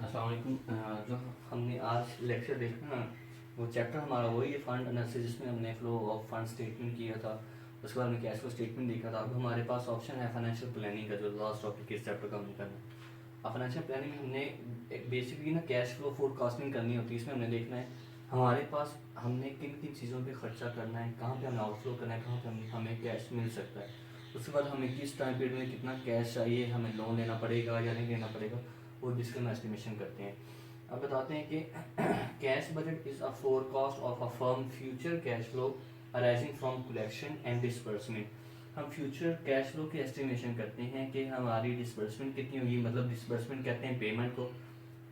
अस्सलाम वालेकुम। जो हमने आज लेक्चर देखा ना, वो चैप्टर हमारा वही है फंड एनालिसिस, जिसमें हमने फ्लो ऑफ फंड स्टेटमेंट किया था। उसके बाद में कैश फ्लो स्टेटमेंट देखा था। अब हमारे पास ऑप्शन है फाइनेंशियल प्लानिंग का, जो लास्ट टॉपिक इस चैप्टर का हमने करना। अब फाइनेंशियल प्लानिंग में हमने बेसिकली ना कैश फ्लो फोरकास्टिंग करनी होती है। इसमें हमने देखना है हमारे पास हमने किन किन चीज़ों पे खर्चा करना है, कहाँ पे हमें आउटफ्लो करना है, कहाँ पे हमें कैश मिल सकता है। उसके बाद हमें किस टाइम पीरियड में कितना कैश चाहिए, हमें लोन लेना पड़ेगा या नहीं लेना पड़ेगा, वो जिसका हम एस्टिमेशन करते हैं। अब बताते हैं कि cash budget is a forecast of a firm future cash flow arising from collection and disbursement. हम फ्यूचर कैश फ्लो की एस्टिमेशन करते हैं कि हमारी डिसबर्समेंट कितनी होगी, मतलब डिसबर्समेंट कहते हैं पेमेंट को,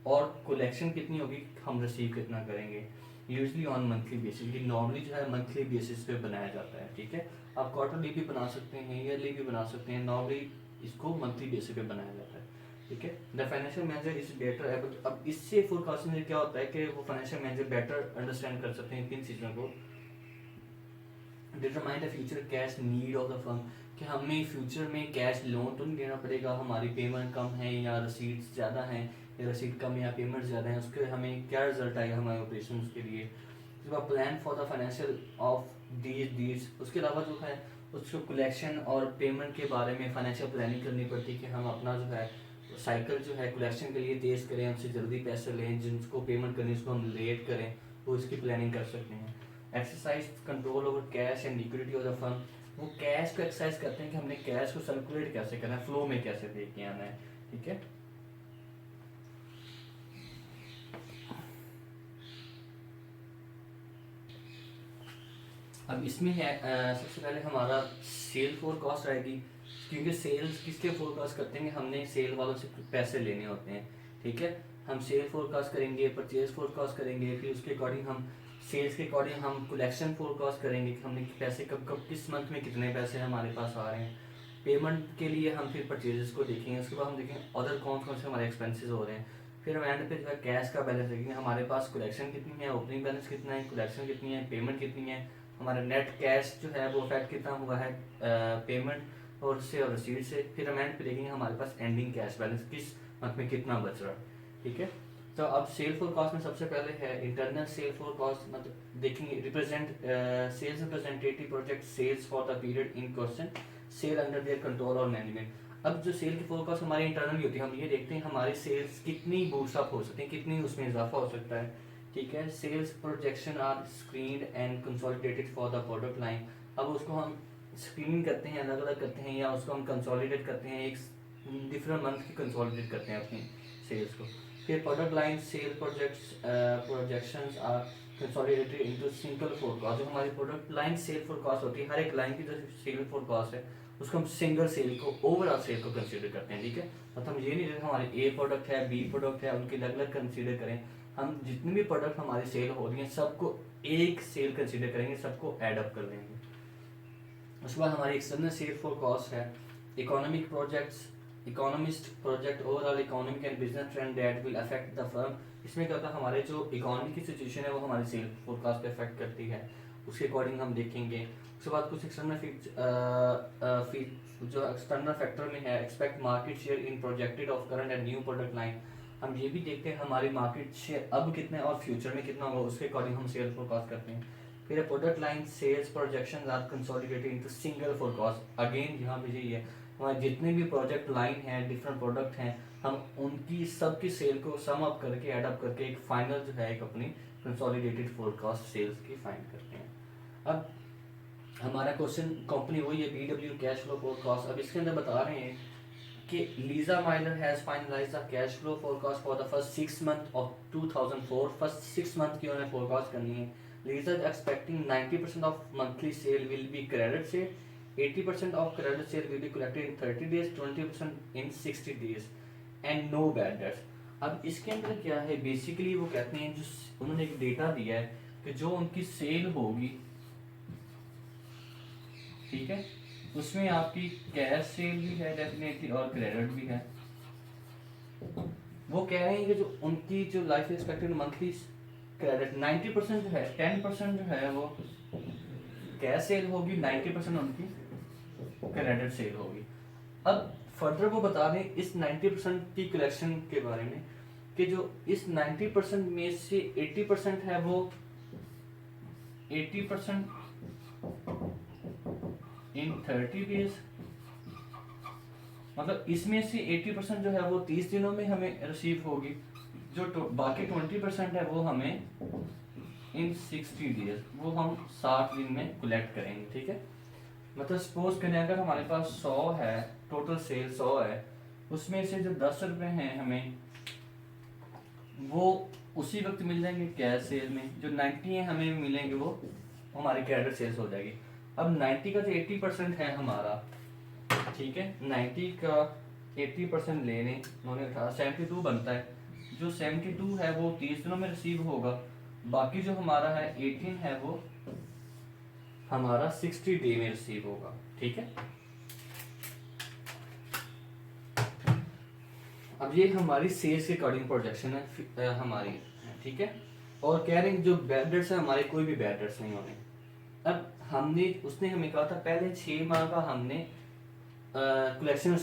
और कलेक्शन कितनी होगी, हम रिसीव कितना करेंगे। यूजली ऑन मंथली बेसिस, ये नॉर्मली जो है मंथली बेसिस पे बनाया जाता है। ठीक है, आप क्वार्टरली भी बना सकते हैं, ईयरली भी बना सकते हैं, नॉर्मली इसको मंथली बेसिस पे बनाया जाता है। ठीक है, the financial manager is better able. अब इससे फोरकास्टिंग में क्या होता है कि वो फाइनेंशियल मैनेजर बेटर अंडरस्टैंड कर सकते हैं किन चीज़ों को। Determine the future cash need of the firm, कि हमें फ्यूचर में कैश लोन तो नहीं लेना पड़ेगा, हमारी पेमेंट कम है या रसीट्स ज़्यादा हैं, या रसीद कम या पेमेंट ज़्यादा है, उसके हमें क्या रिजल्ट आएगा हमारे ऑपरेशन के लिए। उसके बाद plan for the financial of these. उसके अलावा जो है उसको कलेक्शन और पेमेंट के बारे में फाइनेंशियल प्लानिंग करनी पड़ती है कि हम अपना जो है साइकिल जो है कलेक्शन के लिए तेज़ करें, उनसे जल्दी पैसे लें, जिनको पेमेंट करनी उसको हम लेट करें, वो इसकी प्लानिंग कर सकते हैं। Exercise control over cash and liquidity of the firm, वो कैश को एक्सरसाइज करते हैं कि हमने कैश को सर्कुलेट कैसे करना है, फ्लो में कैसे लेके आना है। ठीक है, अब इसमें है सबसे पहले हमारा सेल फोरकास्ट आएगी, क्योंकि सेल्स किसके फोरकास्ट करते हैं, हमने सेल वालों से पैसे लेने होते हैं। ठीक है, हम सेल फोरकास्ट करेंगे, परचेज फोरकास्ट करेंगे, फिर उसके अकॉर्डिंग हम सेल्स के अकॉर्डिंग हम कलेक्शन फोरकास्ट करेंगे कि हमने पैसे कब कब किस मंथ में कितने पैसे हमारे पास आ रहे हैं। पेमेंट के लिए हम फिर परचेजेस को देखेंगे, उसके बाद हम देखेंगे अदर कौन कौन से हमारे एक्सपेंसेस हो रहे हैं। फिर हम एंड पे जो है कैश का बैलेंस देखेंगे, हमारे पास कलेक्शन कितनी है, ओपनिंग बैलेंस कितना है, कलेक्शन कितनी है, पेमेंट कितनी है, हमारा नेट कैश जो है वो अफेक्ट कितना हुआ है पेमेंट और से और रसीद से। फिर हम एंड पे देखेंगे हमारे पास एंडिंग कैश बैलेंस किस मंथ में कितना बच रहा है। ठीक है, तो अब सेल फोरकास्ट में सबसे पहले है इंटरनल सेल फोरकास्ट, मतलब देखेंगे represent sales representative project sales for the period in question, sale under their control और मैनेजमेंट। अब जो सेल की फोरकास्ट हमारी इंटरनल होती है, हम ये देखते हैं हमारे सेल्स कितनी बूस्टअप हो सकती है, कितनी उसमें इजाफा हो सकता है। ठीक है, sales projection are screened and consolidated for the product line. अब उसको हम स्क्रीन करते हैं, अलग अलग करते हैं, या उसको हम कंसोलिडेट करते हैं, एक डिफरेंट मंथ की कंसोलिडेट करते हैं अपनी सेल्स को। फिर product line sale projections are consolidated into single forecast. जो हमारी प्रोडक्ट लाइन सेल फोरकास्ट होती है, हर एक लाइन की जो सेल फोरकास्ट है उसको हम सिंगल सेल को ओवरऑल सेल को कंसीडर करते हैं। ठीक है, मतलब हम ये नहीं देखते हमारे ए प्रोडक्ट है, बी प्रोडक्ट है, उनकी अलग अलग कंसीडर करें। हम जितनी भी प्रोडक्ट हमारी सेल हो रही हैं सबको एक सेल कंसीडर करेंगे, सबको ऐड अप कर लेंगे। उसके बाद हमारी एक्सटर्नल सेल फोरकास्ट है economic projects, economist project overall economic and business trend that will affect the firm. इसमें क्या होता है हमारे जो इकोनॉमी की सिचुएशन है वो हमारी सेल फोरकास्ट पे अफेक्ट करती है, उसके अकॉर्डिंग हम देखेंगे। उसके बाद कुछ एक्सटर्नल जो एक्सटर्नल फैक्टर में है expect market share in projected of current and new product line. हम ये भी देखते हैं हमारी मार्केट शेयर अब कितना है और फ्यूचर में कितना होगा, उसके अकॉर्डिंग हम सेल फोरकास्ट करते हैं। फिर product line sales projection are consolidated into single forecast. Again यहाँ पे यही है हमारे जितने भी प्रोजेक्ट लाइन हैं, डिफरेंट प्रोडक्ट हैं, हम उनकी सबकी सेल को सम अप करके ऐड अप करके एक फाइनल जो है एक अपनी कंसोलिडेटेड फोरकास्ट सेल्स की फाइंड करते हैं। अब हमारा क्वेश्चन कंपनी वही है BW कैश फ्लो फोरकास्ट। अब इसके अंदर बता रहे हैं कि Lisa Miller has finalised the cash flow forecast for the first 6 month of 2004। First 6 month की उन्होंने फोरकास्ट करनी है। Lisa is expecting 90% of monthly sale will be credit sale, 80% of credit sale will be collected in 30 days, 20% in 60 days and no bad debts. अब इसके अंदर क्या है basically वो कहते हैं, जो उन्होंने एक डेटा दिया है कि जो उनकी सेल होगी, ठीक है, उसमें आपकी कैश सेल भी है डेफिनेटली और क्रेडिट भी है। वो कह रहे हैं कि जो उनकी जो लाइफ एक्सपेक्टेड मंथली क्रेडिट 90% जो है, 10% जो है वो कैश सेल होगी, 90% उनकी क्रेडिट सेल होगी। अब फर्दर वो बता दें इस 90% की कलेक्शन के बारे में कि जो इस 90% में से 80% है वो 80% इन 30 डेज, मतलब इसमें से 80% जो है वो 30 दिनों में हमें रिसीव होगी, जो बाकी 20% है वो हमें इन 60 डेज, वो हम 60 दिन में कलेक्ट करेंगे। ठीक है, मतलब सपोज करें अगर हमारे पास 100 है, टोटल सेल 100 है, उसमें से जो 10 रुपए हैं हमें वो उसी वक्त मिल जाएंगे कैश सेल में, जो 90 है हमें मिलेंगे वो हमारी क्रेडिट सेल्स हो जाएगी। अब 90 का जो 80% है हमारा, ठीक है, 90 का 80% ले लें, उन्होंने कहा 72 बनता है, जो 72 है वो 30 दिनों में रिसीव होगा, बाकी जो हमारा है 18 है वो हमारा 60 डे में रिसीव होगा। ठीक है, अब ये हमारी सेल्स के अकॉर्डिंग प्रोजेक्शन है हमारी, ठीक है। और कह रहे हैं जो बैड डेट्स है हमारे, कोई भी बैड डेट्स नहीं होने। अब हमने उसने हमें कहा था पहले 6 माह का हमने कलेक्शन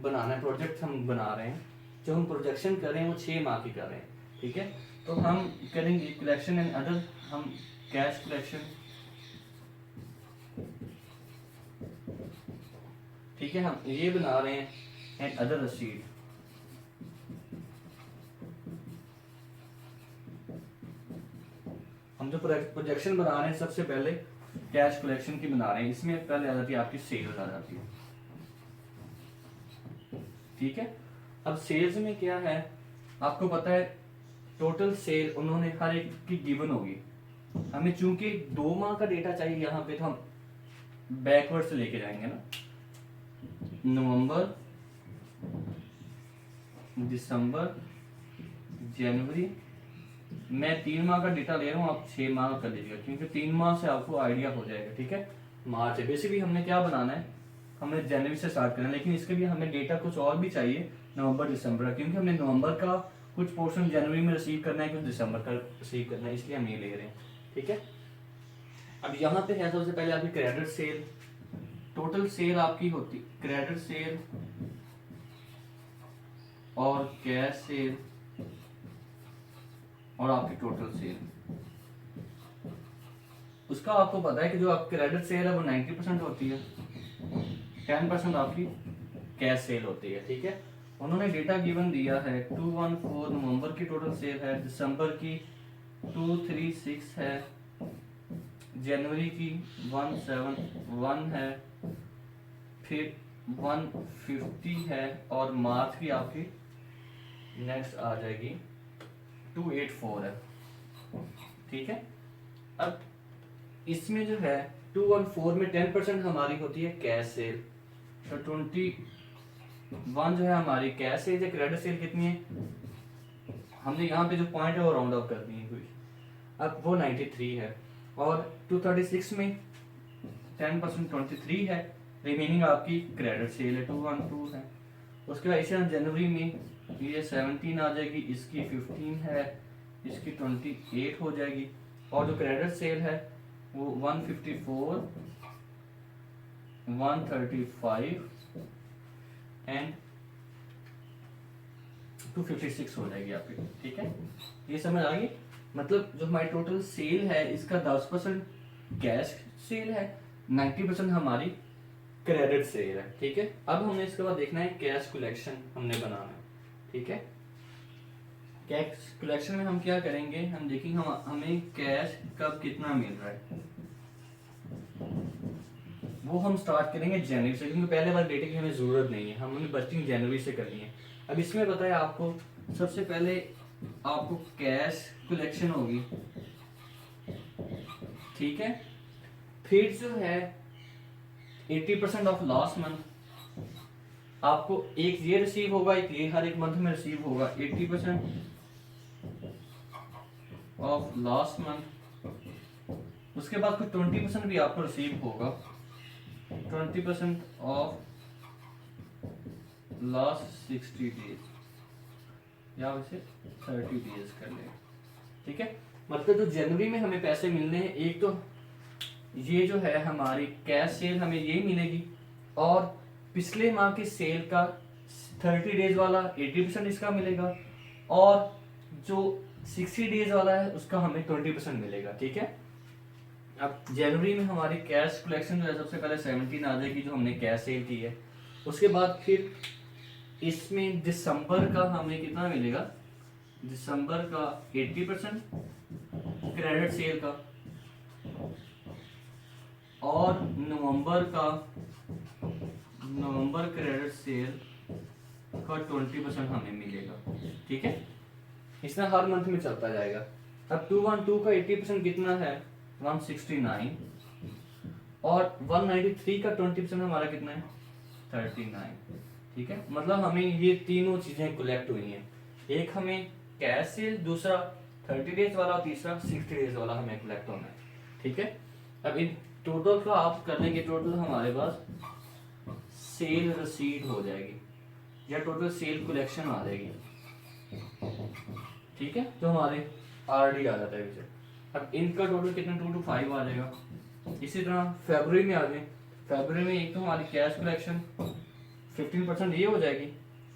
बनाना है, प्रोजेक्ट हम बना रहे हैं, जो हम प्रोजेक्शन कर रहे हैं वो 6 माह की कर रहे हैं। ठीक है, तो हम करेंगे कलेक्शन एंड अदर, हम कैश कलेक्शन, ठीक है, हम ये बना रहे हैं एंड अदर रसीद। हम जो प्रोजेक्शन बना रहे हैं सबसे पहले कैश कलेक्शन की बना रहे हैं, इसमें पहले आ जाती है आपकी सेल्स आ जाती है। ठीक है, अब सेल्स में क्या है आपको पता है, टोटल सेल उन्होंने हर एक की गिवन होगी, हमें चूंकि 2 माह का डेटा चाहिए यहाँ पे, तो हम बैकवर्ड से लेके जाएंगे ना, नवंबर, दिसंबर, जनवरी, मैं 3 माह का डेटा ले रहा हूँ, आप 6 माह का कर लीजिएगा, क्योंकि 3 माह से आपको आइडिया हो जाएगा। ठीक है, मार्च है, बेसिकली हमने क्या बनाना है, हमने जनवरी से स्टार्ट करना है, लेकिन इसके लिए हमें डेटा कुछ और भी चाहिए, नवंबर दिसंबर का, क्योंकि हमने नवंबर का कुछ पोर्शन जनवरी में रिसीव करना है, कुछ दिसंबर का रिसीव करना है, इसलिए हम ये ले रहे हैं। ठीक है, अब यहाँ पे है सबसे पहले आपकी क्रेडिट सेल, टोटल सेल आपकी होती क्रेडिट सेल और कैश सेल और आपकी टोटल सेल। उसका आपको पता है कि जो आपकी क्रेडिट सेल है वो 90% होती है, 10% आपकी कैश सेल होती है। ठीक है, उन्होंने डेटा गिवन दिया है 214 नवंबर की टोटल सेल है, दिसंबर की 236 है, जनवरी की 171 है, फिर 150 है, और मार्च की आपकी नेक्स्ट आ जाएगी 284 है। ठीक है, अब इसमें जो है 214 में 10% हमारी होती है कैश सेल, तो 21 जो है हमारी कैश सेल है। क्रेडिट सेल कितनी है, हमने यहाँ पे जो पॉइंट है वो राउंड ऑफ कर दी है कोई, अब वो 93 है, और 236 में 10% 23 है, रिमेनिंग आपकी क्रेडिट सेल है 212 है। उसके बाद इसे जनवरी में ये 17 आ जाएगी, इसकी 15 है, इसकी 28 हो जाएगी, और जो क्रेडिट सेल है वो 154, 135 एंड 256 हो जाएगी आपकी। ठीक है, ये समझ आ गई, मतलब जो हमारी टोटल सेल है इसका 10% कैश सेल है, 90% हमारी क्रेडिट सेल है। ठीक है, अब हमें इसके बाद देखना है कैश कलेक्शन हमने बनाना है। ठीक है, कैश कलेक्शन में हम क्या करेंगे, हम देखेंगे हमें कैश कब कितना मिल रहा है, वो हम स्टार्ट करेंगे जनवरी से, क्योंकि पहले वाले डेटे की हमें जरूरत नहीं है, हमने बस्टिंग जनवरी से करनी है। अब इसमें बताया आपको सबसे पहले आपको कैश कलेक्शन होगी। ठीक है, फिर जो है 80% ऑफ लास्ट मंथ, आपको एक ये रिसीव होगा, एक ये हर एक मंथ में रिसीव होगा, 80% ऑफ लास्ट मंथ। उसके बाद कुछ 20% भी आपको रिसीव होगा, 20% ऑफ लास्ट 60 डेज, या वैसे 30 डेज कर ले। ठीक है, मतलब जो जनवरी में हमें पैसे मिलने हैं, एक तो ये जो है हमारी कैश सेल हमें ये मिलेगी, और पिछले माह की सेल का 30 डेज वाला 80% इसका मिलेगा, और जो 60 डेज वाला है उसका हमें 20% मिलेगा, ठीक है। अब जनवरी में हमारी कैश कलेक्शन जो है सबसे पहले 17 आ जाएगी, जो हमने कैश सेल की है। उसके बाद फिर इसमें दिसंबर का हमें कितना मिलेगा, दिसंबर का 80% क्रेडिट सेल का, और नवंबर क्रेडिट सेल का 20% हमें मिलेगा, ठीक है। इसमें हर मंथ में चलता जाएगा। अब 212 का 80% कितना है, 169, और 193 का 20% हमारा कितना है, 39, ठीक है। मतलब हमें ये तीनों चीजें कलेक्ट हुई हैं, एक हमें कैश सेल, दूसरा 30 डेज वाला, तीसरा 60 डेज वाला हमें कलेक्ट होना है, ठीक है। अब इन टोटल का आप कर लेंगे, टोटल हमारे पास सेल रसीद हो जाएगी या टोटल सेल कलेक्शन आ जाएगी, ठीक है। तो हमारे आरडी आ जाता है पीछे। अब इनका टोटल कितना, 225 आ जाएगा। इसी तरह फरवरी में आ जाए, फरवरी में एक तो हमारी कैश कलेक्शन 15% ये हो जाएगी।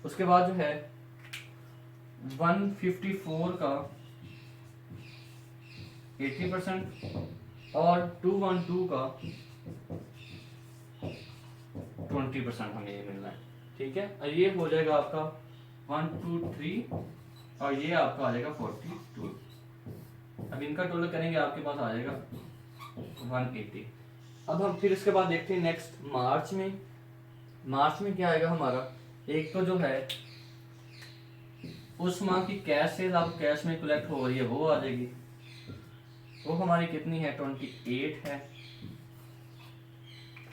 उसके बाद जो है 154 का 80% और 212 का 20% हमें ये मिलना है, ठीक है। और ये हो जाएगा आपका 123 और ये आपका आ जाएगा 42। अब इनका टोटल करेंगे, आपके पास आ जाएगा 180। अब हम फिर इसके बाद देखते हैं नेक्स्ट मार्च में क्या आएगा हमारा। एक तो जो है उस माह की कैश सेल आप कैश में कलेक्ट हो रही है वो आ जाएगी, वो हमारी कितनी है, 28 है।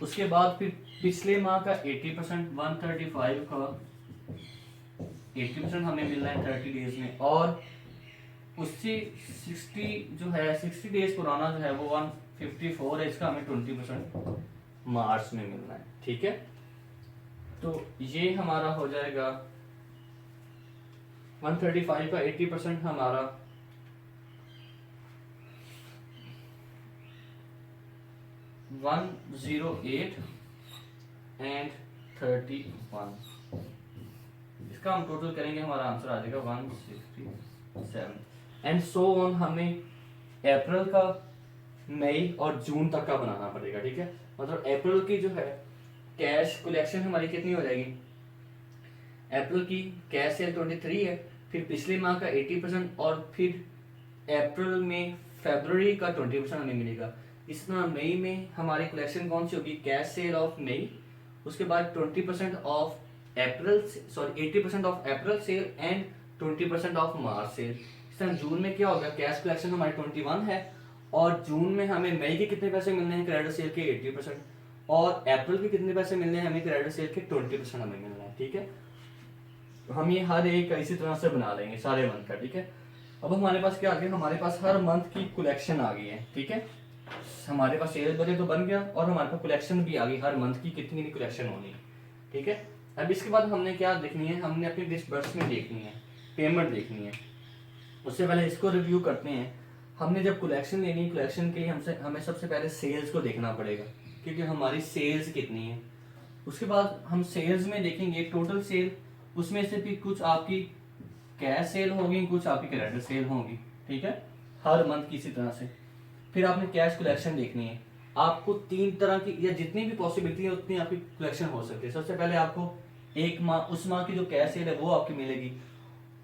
उसके बाद फिर पिछले माह का 80%, 135 का 80% हमें मिलना है 30 डेज में, और उससे 60 जो है 60 डेज पुराना जो है वो 154 है, इसका हमें 20% मार्च में मिलना है, ठीक है। तो ये हमारा हो जाएगा 135 का 80% हमारा 108 एंड 31। इसका हम टोटल करेंगे, हमारा आंसर आ जाएगा 167 एंड सो ऑन। हमें अप्रैल का, मई और जून तक का बनाना पड़ेगा, ठीक है। मतलब अप्रैल की जो है कैश कलेक्शन हमारी कितनी हो जाएगी, अप्रैल की कैश सेल 23 है, फिर पिछले माह का 80% और फिर अप्रैल में फरवरी का 20% हमें मिलेगा। इस तरह मई में हमारी कलेक्शन कौन सी होगी, कैश सेल ऑफ मई, उसके बाद 20% of April, sorry 80% of April sale and 20% of March sale. इस तरह जून में क्या होगा, कैश कलेक्शन हमारी 21 है, और जून में हमें मई के कितने पैसे मिलने हैं, क्रेडिट सेल के 80%, और अप्रैल के कितने पैसे मिलने हैं हमें, क्रेडिट सेल के 20% हमें मिलना है, ठीक है। हम ये हर एक इसी तरह से बना लेंगे सारे मंथ का, ठीक है। अब हमारे पास क्या आ गया, हमारे पास हर मंथ की कलेक्शन आ गई है, ठीक है। हमारे पास सेल बजट तो बन गया और हमारे पास कलेक्शन भी आ गई, हर मंथ की कितनी कलेक्शन होनी है, ठीक है। अब इसके बाद हमने क्या देखनी है, हमने अपनी डिसबर्समेंट देखनी है, पेमेंट देखनी है। उससे पहले इसको रिव्यू करते हैं। हमने जब कलेक्शन लेनी है, कलेक्शन के लिए हमें सबसे पहले सेल्स को देखना पड़ेगा, क्योंकि हमारी सेल्स कितनी है। उसके बाद हम सेल्स में देखेंगे टोटल सेल, उसमें से भी कुछ आपकी कैश सेल होगी, कुछ आपकी क्रेडिट सेल होगी, ठीक है, हर मंथ की इसी तरह से। फिर आपने कैश कलेक्शन देखनी है, आपको 3 तरह की या जितनी भी पॉसिबिलिटी है उतनी आपकी कलेक्शन हो सकती है। सबसे पहले आपको एक माह, उस माह की जो कैश सेल है वो आपकी मिलेगी,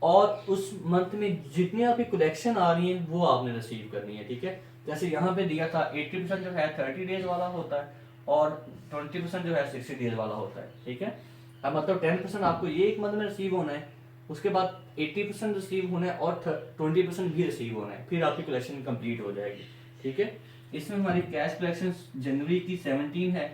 और उस मंथ में जितनी आपकी कलेक्शन आ रही है वो आपने रिसीव करनी है, ठीक है। जैसे यहाँ पे दिया था 80% जो है 30 डेज वाला होता है और 20% जो है 60 डेज वाला होता है, ठीक है। अब मतलब 10% आपको ये एक मंथ में रिसीव होना है, उसके बाद 80% रिसीव होना है और 20% भी रिसीव होना है, फिर आपकी कलेक्शन कंप्लीट हो जाएगी, ठीक है। इसमें हमारी कैश कलेक्शन जनवरी की 17 है।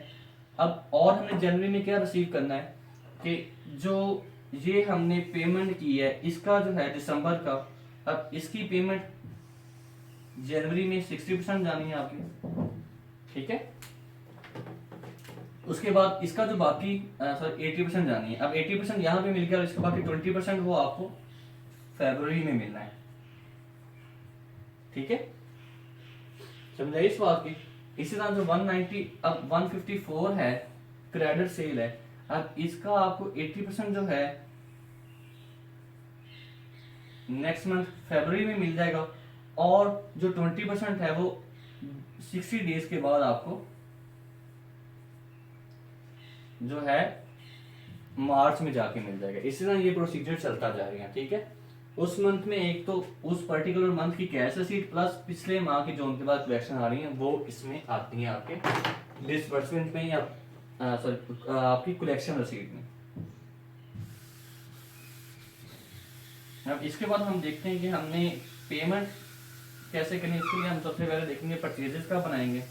अब और हमने जनवरी में क्या रिसीव करना है कि जो ये हमने पेमेंट की है इसका जो है दिसंबर का, अब इसकी पेमेंट जनवरी में 60% जानी है आपकी, ठीक है। उसके बाद इसका जो बाकी सॉरी 80% जानी है। अब 80% यहाँ पे मिल गया और इसके बाकी 20% वो आपको फरवरी में मिलना है, ठीक है। समझाइए इस बात की। इसी तरह जो 190, अब 154 है क्रेडिट सेल है, अब इसका आपको 80% जो है नेक्स्ट मंथ फरवरी में मिल जाएगा, और जो 20% है वो 60 डेज के बाद आपको जो है मार्च में जाके मिल जाएगा। इसी तरह ये प्रोसीजर चलता जाएगा, ठीक है। उस मंथ में एक तो उस पर्टिकुलर मंथ की कैश रसीट प्लस पिछले माह की जो उनके पास कलेक्शन आ रही है वो इसमें आती है आपके डिसबर्समेंट में या सॉरी आपकी कलेक्शन रसीट में। अब इसके बाद हम देखते हैं कि हमने पेमेंट कैसे करनी है। इसके लिए हम सबसे पहले देखेंगे परचेजेस का बनाएंगे,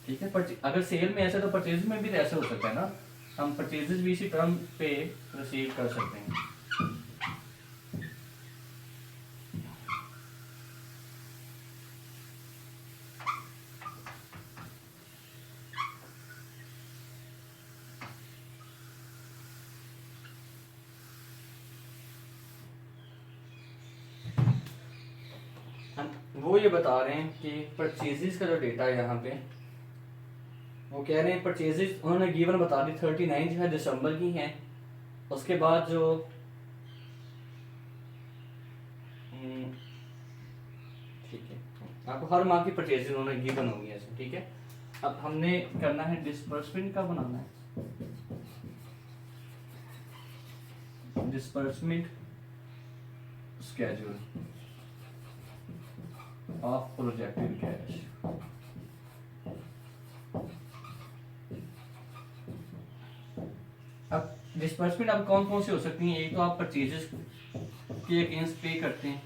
ठीक है। अगर सेल में ऐसे तो परचेज में भी ऐसे हो सकता है ना, हम परचेजेस भी इसी टर्म पे रिसीव कर सकते हैं। वो ये बता रहे हैं कि परचेजेस का जो डेटा है यहाँ पे वो कह रहे हैं परचेजेस उन्होंने गिवन बता दी 39 जो है दिसंबर की हैं। उसके बाद जो ठीक है आपको हर माह की परचेजेस उन्होंने गिवन होगी ऐसे, ठीक है। अब हमने करना है डिस्बर्समेंट का बनाना है, disbursement schedule of projected cash. अब डिस्बर्समेंट अब कौन कौन से हो सकती हैं। एक तो आप परचेजेस के अगेंस्ट पे करते हैं,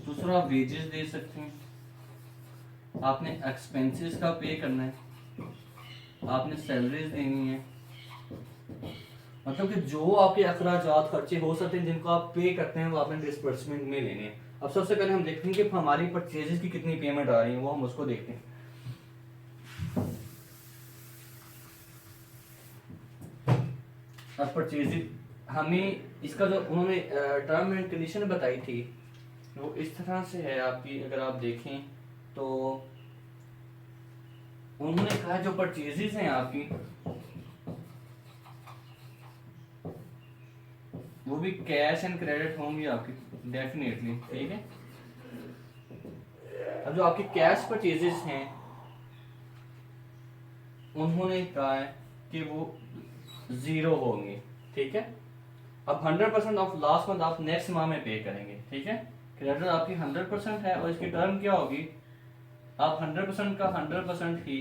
दूसरा आप वेजेस दे सकते हैं, आपने एक्सपेंसेस का पे करना है, आपने सैलरीज देनी है। मतलब कि जो आपके अखराजात खर्चे हो सकते हैं जिनको आप पे करते हैं वो आपने डिस्बर्समेंट में लेने हैं। अब सबसे पहले हम देखते हैं कि हमारी परचेजेस की कितनी पेमेंट आ रही है, वो हम उसको देखते हैं। अब परचेजेस हमें इसका जो उन्होंने टर्म एंड कंडीशन बताई थी वो इस तरह से है आपकी, अगर आप देखें तो उन्होंने कहा जो परचेजेस हैं आपकी वो भी कैश एंड क्रेडिट होंगी आपकी डेफिनेटली, ठीक है। अब जो आपकी कैश परचेजेस हैं उन्होंने कहा है कि वो 0 होंगे, ठीक है। अब 100% ऑफ लास्ट मंथ आप नेक्स्ट माह में पे करेंगे, ठीक है। क्रेडिट आपकी 100% है और इसकी टर्म क्या होगी, आप 100% का 100% ही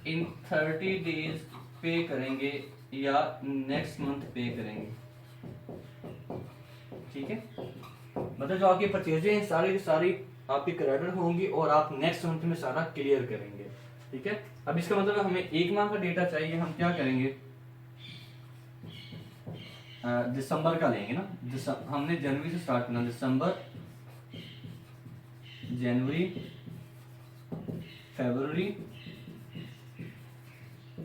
इन 30 डेज पे करेंगे या नेक्स्ट मंथ पे करेंगे, ठीक है। मतलब जो आपकी परचेजें हैं सारी की सारी आपकी क्रेडिट होंगी और आप नेक्स्ट मंथ में सारा क्लियर करेंगे, ठीक है। अब इसका मतलब हमें एक माह का डेटा चाहिए, हम क्या करेंगे दिसंबर का लेंगे ना। हमने जनवरी से स्टार्ट करना, दिसंबर, जनवरी, फरवरी,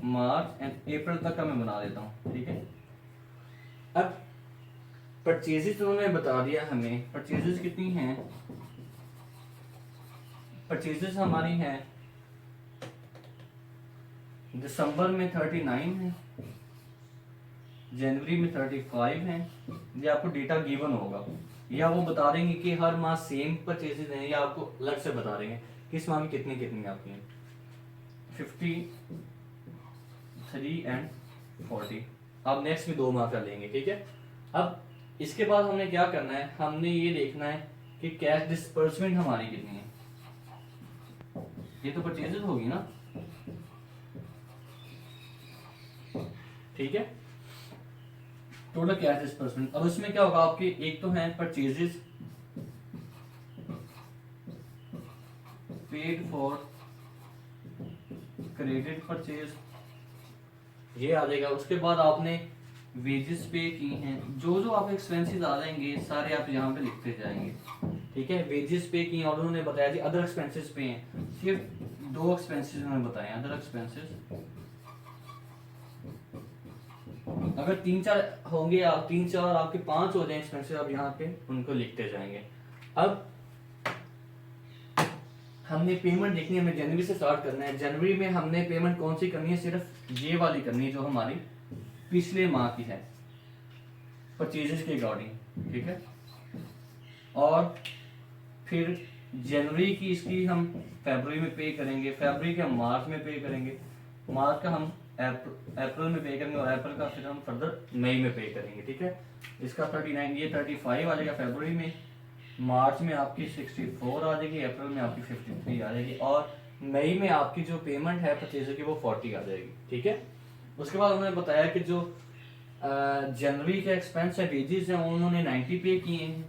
मार्च एंड अप्रैल तक का मैं बना देता हूँ, ठीक है। अब परचेजेस उन्होंने बता दिया हमें, परचेजेस कितनी हैं। परचेजेस हमारी हैं दिसंबर में 39 है, जनवरी में 35 है। ये आपको डेटा गिवन होगा, या वो बता देंगे कि हर माह सेम परचेजेस हैं या आपको अलग से बता देंगे किस माह में कितनी कितनी आपकी हैं। 53 एंड 40 आप नेक्स्ट में 2 माह का लेंगे, ठीक है। अब इसके बाद हमने क्या करना है, हमने ये देखना है कि कैश डिस्बर्समेंट हमारी कितनी है। ये तो परचेजेस होगी ना, ठीक है। Total cash disbursement. अब इसमें क्या होगा आपके, एक तो है purchases paid for credit purchase, ये आ जाएगा। उसके बाद आपने वेजेस पे की हैं, जो जो आप एक्सपेंसेस आ जाएंगे सारे आप यहाँ पे लिखते जाएंगे, ठीक है। वेजेस पे की और उन्होंने बताया जी अदर एक्सपेंसेस पे हैं, सिर्फ 2 एक्सपेंसेस उन्होंने बताए अदर एक्सपेंसेस। अगर 3-4 होंगे या 3-4 आपके 5 हो जाए एक्सपेंसेस, आप यहाँ पे उनको लिखते जाएंगे। अब हमने पेमेंट देखनी है, हमें जनवरी से स्टार्ट करना है। जनवरी में हमने पेमेंट कौन सी करनी है, सिर्फ ये वाली करनी है जो हमारी पिछले माह की है, परचेजेस के अकॉर्डिंग, ठीक है। और फिर जनवरी की इसकी हम फरवरी में पे करेंगे, फरवरी के हम मार्च में पे करेंगे, मार्च का हम अप्रैल में पे करेंगे और अप्रैल का फिर हम फर्दर मई में पे करेंगे, ठीक है। इसका 39 ये 35 आ जाएगा फरवरी में, मार्च में आपकी 64 आ जाएगी, अप्रैल में आपकी 53 आ जाएगी और मई में आपकी जो पेमेंट है परचेज की वो 40 आ जाएगी, ठीक है। उसके बाद उन्होंने बताया कि जो जनवरी के एक्सपेंस है वेजेस हैं उन्होंने 90 पे किए हैं,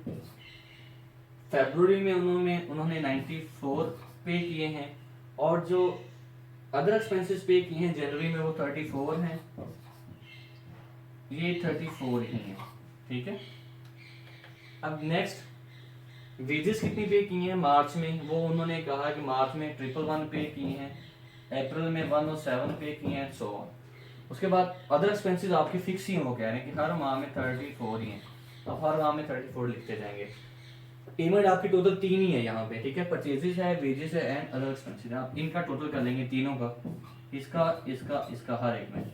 फरवरी में उन्होंने 94 पे किए हैं और जो अदर एक्सपेंसेस पे किए हैं जनवरी में वो 34 हैं, ये 34 ही हैं, ठीक है। अब नेक्स्ट वेजेस कितनी पे किए हैं मार्च में, वो उन्होंने कहा कि मार्च में 111 पे किए हैं, अप्रैल में 107 पे किए हैं, सो ऑन। उसके बाद अदर एक्सपेंसेस आपके फिक्स ही हैं, वो कह रहे हैं कि हर माह में 34 ही हैं, अब हर माह में 34 लिखते जाएंगे। पेमेंट आपकी टोटल 3 ही है यहाँ पे, ठीक है। परचेजेस है, वेजेस है एंड अदर एक्सपेंसेस, आप इनका टोटल कर लेंगे तीनों का, इसका इसका इसका हर एक में।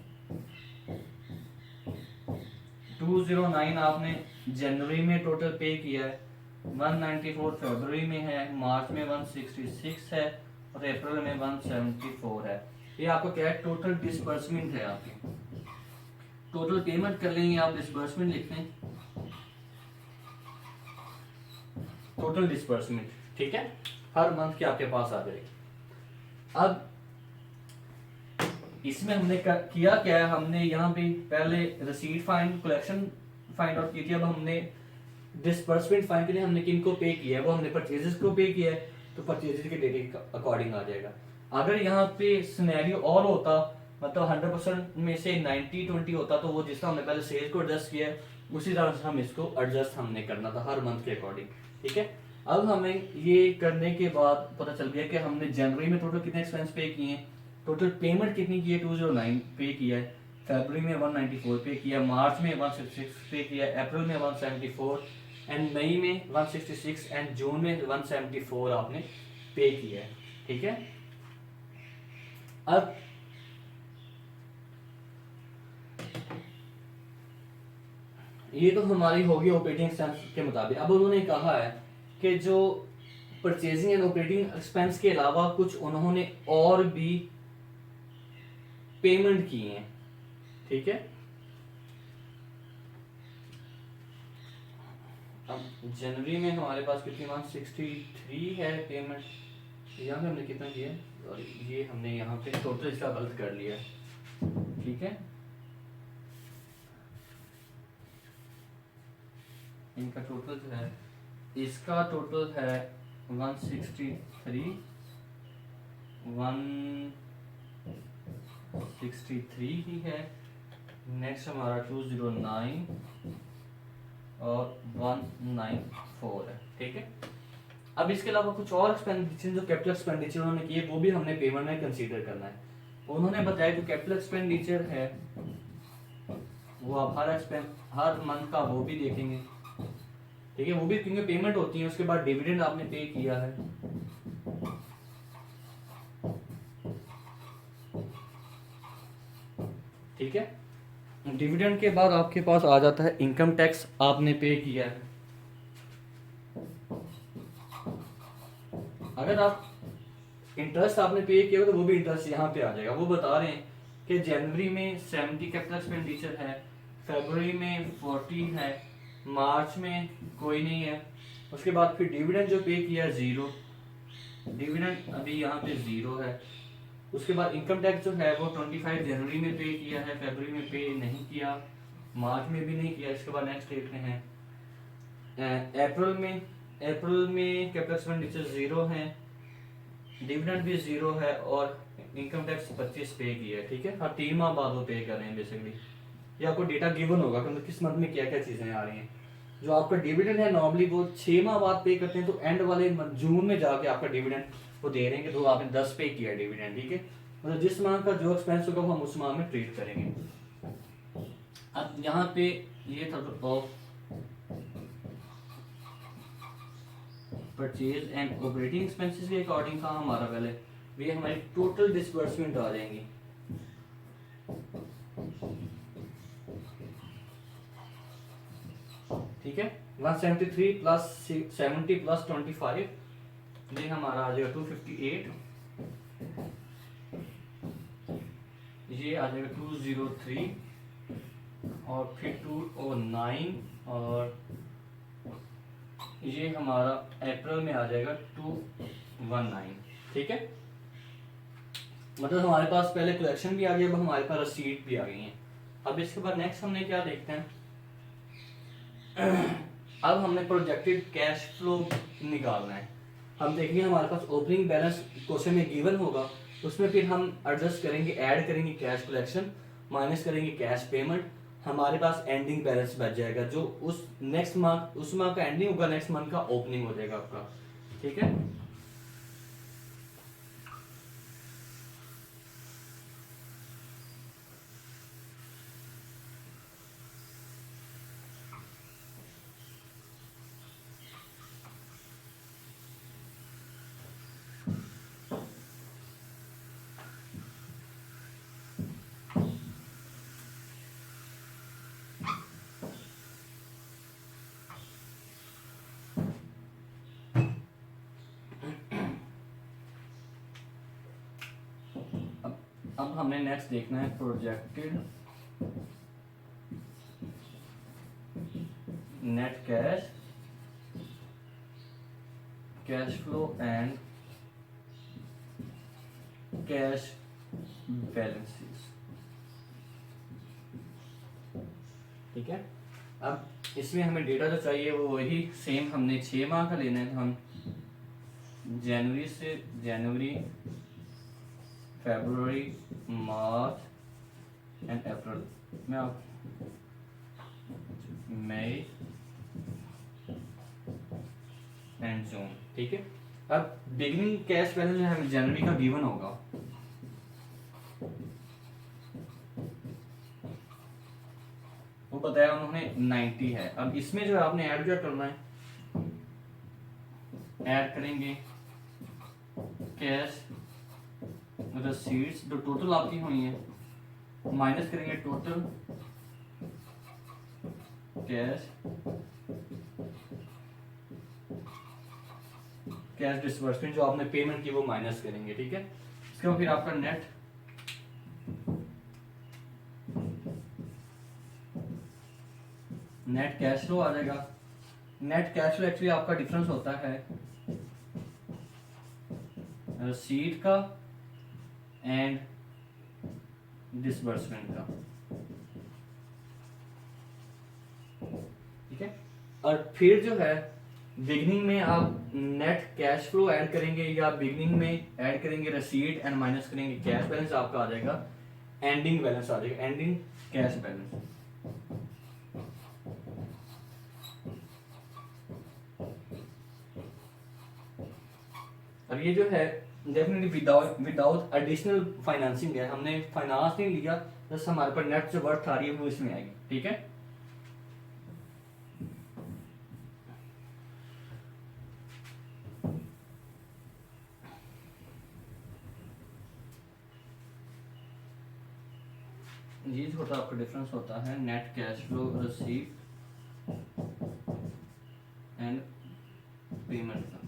209 आपने जनवरी में टोटल पे किया है, 194 फरवरी में है, मार्च में 166 है और अप्रैल में 174 है। ये आपका क्या है, टोटल डिस्बर्समेंट है आपकी। टोटल पेमेंट कर लेंगे आप, डिस्बर्समेंट लिखते हैं, टोटल डिस्बर्समेंट, ठीक है, हर मंथ की आपके पास आ जाएगी। अब इसमें हमने किया क्या है, हमने यहाँ पे पहले रसीद फाइंड, कलेक्शन फाइंड आउट की थी। अब हमने डिस्बर्समेंट फाइंड के लिए हमने किनको पे किया है, वो हमने परचेजेस को पे किया है, तो परचेजेस के डेटे के अकॉर्डिंग आ जाएगा। अगर यहाँ पे सिनेरियो और होता, मतलब 100% में से 90-20 होता, तो वो जिस हमने पहले सेल्स को एडजस्ट किया है उसी तरह से हम इसको एडजस्ट हमने करना था हर मंथ के अकॉर्डिंग, ठीक है। अब हमें ये करने के बाद पता चल गया कि हमने जनवरी में टोटल कितने एक्सपेंस पे किए हैं, टोटल पेमेंट कितनी की है, 209 पे किया है, फरवरी में 194 पे किया, मार्च में 166 पे किया, अप्रैल में 174 एंड मई में 166 एंड जून में 174 आपने पे किया है, ठीक है। अब ये तो हमारी होगी ऑपरेटिंग एक्सपेंस के मुताबिक। अब उन्होंने कहा है कि जो परचेजिंग एंड ऑपरेटिंग एक्सपेंस के अलावा कुछ उन्होंने और भी पेमेंट की है, ठीक है। अब जनवरी में हमारे पास कितनी 163 है पेमेंट, यहाँ पे हमने कितना किया है और ये हमने यहाँ पे टोटल इसका गलत कर लिया, ठीक है। इनका टोटल जो है, इसका टोटल है 163 ही है। नेक्स्ट हमारा 209 और 194 है, ठीक है। अब इसके अलावा कुछ और एक्सपेंडिचर जो कैपिटल एक्सपेंडिचर उन्होंने किए वो भी हमने पेमेंट में कंसीडर करना है। उन्होंने बताया जो कैपिटल एक्सपेंडिचर है वो आप हर मंथ का वो भी देखेंगे, ठीक है। वो भी क्योंकि पेमेंट होती है, उसके बाद डिविडेंड आपने पे किया है, ठीक है। डिविडेंड के बाद आपके पास आ जाता है इनकम टैक्स आपने पे किया है। अगर आप इंटरेस्ट आपने पे किया तो वो भी इंटरेस्ट यहाँ पे आ जाएगा। वो बता रहे हैं कि जनवरी में 70 कैपिटल एक्सपेंडिचर है, फरवरी में 40 है, मार्च में कोई नहीं है, उसके बाद फिर डिविडेंड जो पे किया 0, डिविडेंड अभी यहाँ पे 0 है। उसके बाद इनकम टैक्स जो है वो 25 जनवरी में पे किया है, फरवरी में पे नहीं किया, मार्च में भी नहीं किया। इसके बाद नेक्स्ट देखते हैं अप्रैल में कैपिटल एक्सपेंडिचर 0 है, डिविडेंड भी 0 है और इनकम टैक्स 25 पे किया है, ठीक है। हर 3 माह बाद वो पे कर रहे हैं बेसिकली। ये आपको डेटा गिवन होगा कि किस मंथ में क्या क्या चीजें आ रही हैं। जो आपका डिविडेंड है नॉर्मली वो 6 माह बाद पे करते हैं, तो एंड वाले जून में जाके आपका डिविडेंड वो दे रहे हैं कि तो आपने 10 पे किया डिविडेंड, ठीक है। मतलब जिस माह का जो एक्सपेंस होगा हम उस माह में ट्रीट करेंगे। अब यहाँ पे ये था of purchase and operating expenses के अकॉर्डिंग था हमारा पहले, ये हमारी टोटल डिसबर्समेंट आ जाएंगी। ठीक है। 173 प्लस 70 प्लस 25 ये हमारा आ जाएगा 258, ये आ जाएगा 203 और फिर 209 और ये हमारा अप्रैल में आ जाएगा 219। ठीक है, मतलब हमारे पास पहले कलेक्शन भी आ गई, अब हमारे पास रसीद भी आ गई है। अब इसके बाद नेक्स्ट हमने क्या देखते हैं, अब हमने प्रोजेक्टेड कैश फ्लो निकालना है। हम देखेंगे हमारे पास ओपनिंग बैलेंस क्वेश्चन में गिवन होगा, उसमें फिर हम एडजस्ट करेंगे, ऐड करेंगे कैश कलेक्शन, माइनस करेंगे कैश पेमेंट, हमारे पास एंडिंग बैलेंस बच जाएगा जो उस नेक्स्ट मंथ, उस मंथ का एंडिंग होगा, नेक्स्ट मंथ का ओपनिंग हो जाएगा आपका। ठीक है, अब हमने नेक्स्ट देखना है projected net cash, cash flow and cash balances. ठीक है, अब इसमें हमें डेटा जो चाहिए वो वही सेम, हमने 6 माह का लेना है। हम जनवरी से जनवरी, फरवरी, मार्च एंड अप्रैल में, आप मई एंड जून। ठीक है, अब बिगिनिंग कैश बैलेंस जो है जनवरी का गिवन होगा, वो बताया उन्होंने 90 है। अब इसमें जो आपने ऐड क्या करना है, ऐड करेंगे कैश रसीट्स जो टोटल आपकी हुई है, माइनस करेंगे टोटल कैश डिसबर्समेंट जो आपने पेमेंट की वो माइनस करेंगे। ठीक है, इसके बाद फिर आपका नेट कैश फ्लो आ जाएगा। नेट कैश फ्लो एक्चुअली आपका डिफरेंस होता है रसीद का एंड डिसबर्समेंट का। ठीक है, और फिर जो है बिगनिंग में आप नेट कैश फ्लो ऐड करेंगे या बिगनिंग में ऐड करेंगे रसीद एंड माइनस करेंगे कैश बैलेंस, आपका आ जाएगा एंडिंग बैलेंस, आ जाएगा एंडिंग कैश बैलेंस। अब ये जो है डेफिनेटली विदाउट एडिशनल फाइनेंसिंग है, हमने फाइनेंस नहीं लिया, बस हमारे पर नेट जो वर्थ आ रही है वो इसमें आएगी। ठीक है, ये छोटा आपका डिफरेंस होता है नेट कैश फ्लो रसीद एंड पेमेंट का।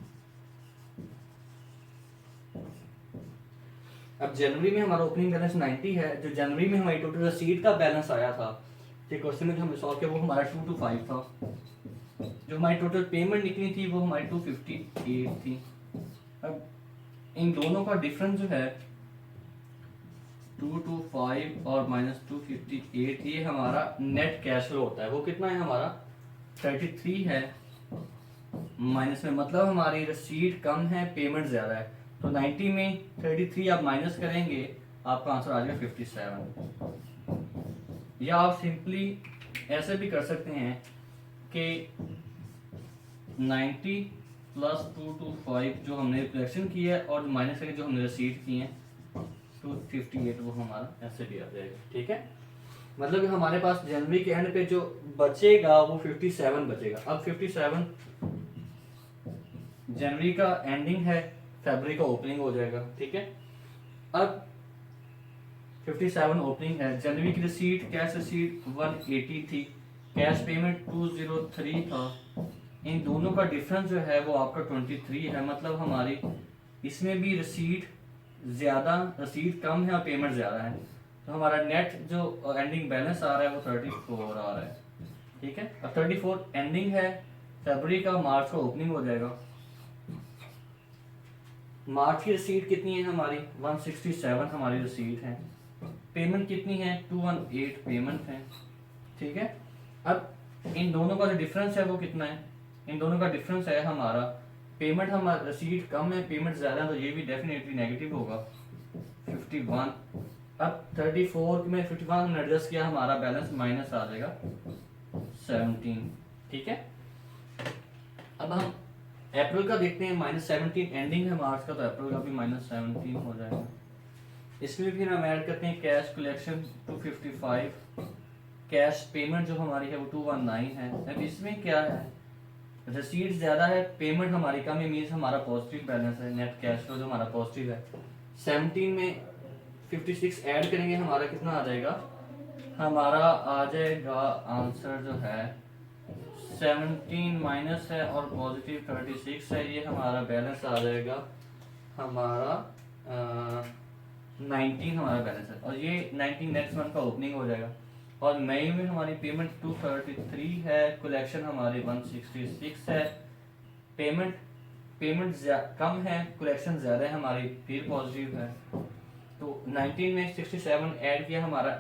अब जनवरी में हमारा ओपनिंग बैलेंस 90 है, जो जनवरी में हमारी टोटल रसीद का बैलेंस आया था, जो क्वेश्चन में जो हमने सॉल्व किया वो हमारा 225 था। जो हमारी टोटल पेमेंट निकली थी वो हमारी 258 थी। अब इन दोनों का डिफरेंस जो है 225 और माइनस 258, ये हमारा नेट कैश फ्लो होता है। वो कितना है हमारा 33 है, माइनस में मतलब हमारी रसीद कम है, पेमेंट ज्यादा है, तो 90 में 33 आप माइनस करेंगे, आपका आंसर आ जाएगा 57। या आप सिंपली ऐसे भी कर सकते हैं कि 90 प्लस 225 जो हमने कलेक्शन की है और माइनस करके जो हमने रसीद की है 258, वो हमारा ऐसे भी आ जाएगा। ठीक है, मतलब कि हमारे पास जनवरी के एंड पे जो बचेगा वो 57 बचेगा। अब 57 जनवरी का एंडिंग है, फरवरी का ओपनिंग हो जाएगा। ठीक है, अब 57 ओपनिंग है, जनवरी की रसीद कैश रसीद 180 थी, कैश पेमेंट 203 था, इन दोनों का डिफरेंस जो है वो आपका 23 है, मतलब हमारी इसमें भी रसीद कम है और पेमेंट ज़्यादा है, तो हमारा नेट जो एंडिंग बैलेंस आ रहा है वो 34 आ रहा है। ठीक है, अब 34 एंडिंग है फरवरी का, मार्च का ओपनिंग हो जाएगा। मार्च की रसीद कितनी है हमारी 167 हमारी रसीद है, पेमेंट कितनी है 218 पेमेंट है। ठीक है, अब इन दोनों का जो डिफरेंस है वो कितना है, इन दोनों का डिफरेंस है हमारा पेमेंट, हमारा रसीद कम है पेमेंट ज़्यादा है, तो ये भी डेफिनेटली नेगेटिव होगा 51। अब 34 में 51 हमने एडजस्ट किया, हमारा बैलेंस माइनस आ जाएगा 17। ठीक है, अब हम अप्रैल का देखते हैं, -17 एंडिंग है मार्च का, तो अप्रैल का भी -17 हो जाएगा। इसमें फिर हम ऐड करते हैं कैश कलेक्शन 255, कैश पेमेंट जो हमारी है वो 219 है। अब इसमें क्या है, रसीद ज़्यादा है पेमेंट हमारी कम है, मीन्स हमारा पॉजिटिव बैलेंस है, नेट कैश फ्लो जो हमारा पॉजिटिव है। 17 में 56 ऐड करेंगे, हमारा कितना आ जाएगा, हमारा आ जाएगा आंसर जो है 17 माइनस है और पॉजिटिव 36 है, ये हमारा बैलेंस आ जाएगा हमारा 19 हमारा बैलेंस है, और ये 19 नेक्स्ट मंथ का ओपनिंग हो जाएगा। और मई में हमारी पेमेंट 233 है, कलेक्शन हमारी 166 है, पेमेंट कम है कलेक्शन ज़्यादा है हमारी, फिर पॉजिटिव है। तो 19 में 67 ऐड किया, हमारा